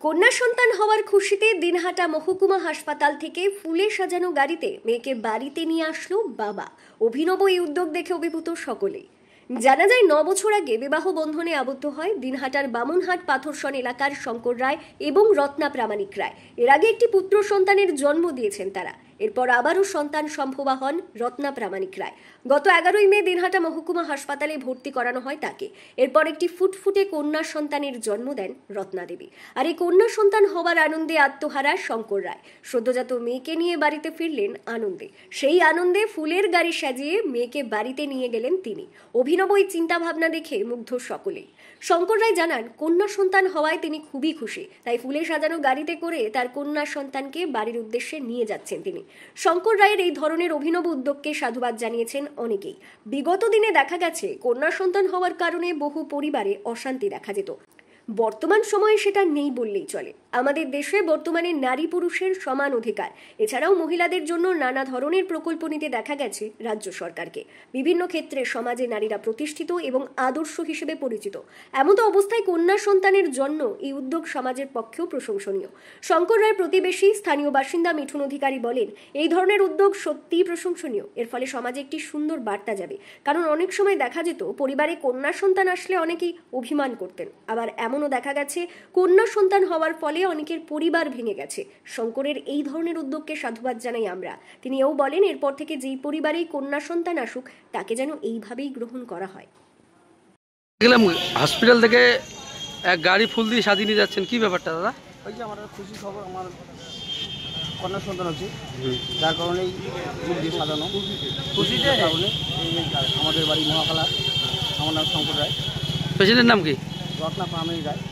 কন্যা সন্তান হওয়ার খুশিতে দিনহাটা মহকুমা হাসপাতাল থেকে ফুলে সাজানো গাড়িতে মেয়েকে বাড়িতে নিয়ে আসলো বাবা। অভিনব এই উদ্যোগ দেখে অভিভূত সকলেই। জানা যায় 9 বছর আগে বিবাহ বন্ধনে আবদ্ধ হয় দিনহাটার বামুনহাট পাথরসন এলাকার শঙ্কর রায় এবং রত্না প্রামাণিক রায়। এর আগে একটি পুত্র সন্তানের জন্ম দিয়েছেন তারা। এরপর আবারও সন্তান সম্ভবা হন রত্না প্রামাণিক রায়। গত 11ই মে দিনহাটা মহকুমা হাসপাতালে ভর্তি করানো হয় তাকে। এরপর একটি ফুটফুটে কন্যা সন্তানের জন্ম দেন রত্না দেবী। আর এই কন্যা সন্তান হওয়ার আনন্দে আত্মহারা শঙ্কর রায় সদ্যজাত মেয়েকে নিয়ে বাড়িতে ফিরলেন আনন্দে। সেই আনন্দে ফুলের গাড়ি সাজিয়ে মেয়েকে বাড়িতে নিয়ে গেলেন তিনি। অভিনব এই চিন্তা ভাবনা দেখে মুগ্ধ সকলেই। শঙ্কর রায় জানান, কন্যা সন্তান হওয়ায় তিনি খুবই খুশি, তাই ফুলে সাজানো গাড়িতে করে তার কন্যা সন্তানকে বাড়ির উদ্দেশ্যে নিয়ে যাচ্ছেন তিনি। শঙ্কর রায়ের এই ধরনের অভিনব উদ্যোগকে সাধুবাদ জানিয়েছেন অনেকেই। বিগত দিনে দেখা গেছে কন্যা সন্তান হওয়ার কারণে বহু পরিবারে অশান্তি দেখা যেত। বর্তমান সময়ে সেটা নেই বললেই চলে। আমাদের দেশে বর্তমানে নারী পুরুষের সমান অধিকার। এছাড়াও মহিলাদের জন্য নানা ধরনের প্রকল্প নিতে দেখা গেছে রাজ্য সরকারকে। বিভিন্ন ক্ষেত্রে সমাজে নারীরা প্রতিষ্ঠিত এবং আদর্শ হিসেবে পরিচিত। এমতো অবস্থায় কন্যা সন্তানের জন্য এই উদ্যোগ সমাজের পক্ষেও প্রশংসনীয়। শঙ্কর রায়ের প্রতিবেশী স্থানীয় বাসিন্দা মিঠুন অধিকারী বলেন, এই ধরনের উদ্যোগ সত্যিই প্রশংসনীয়। এর ফলে সমাজে একটি সুন্দর বার্তা যাবে। কারণ অনেক সময় দেখা যেত পরিবারে কন্যা সন্তান আসলে অনেকেই অভিমান করতেন। আবার এমনও দেখা গেছে কন্যা সন্তান হওয়ার ফলে অনেকের পরিবার ভেঙে গেছে। শঙ্করের এই ধরনের উদ্যোগকে সাধুবাদ জানাই আমরা। তিনি এও বলেন, এরপর থেকে যেই পরিবারেই কন্যা সন্তান আসুক তাকে যেন এইভাবেই গ্রহণ করা হয়। গেলাম হসপিটাল থেকে এক গাড়ি ফুল দিয়ে সাজিয়ে নিয়ে যাচ্ছেন, কি ব্যাপারটা দাদা? ওই যে আমার খুশি খবর, আমার কন্যা সন্তান হচ্ছে, যার কারণেই ফুল দিয়ে সাজানো। খুশিতে কারণে আমাদের বাড়ি মহাখালা। আমার নাম শঙ্কর রায়। পেশেন্টের নাম কি? রত্না প্রামাণিক রায়।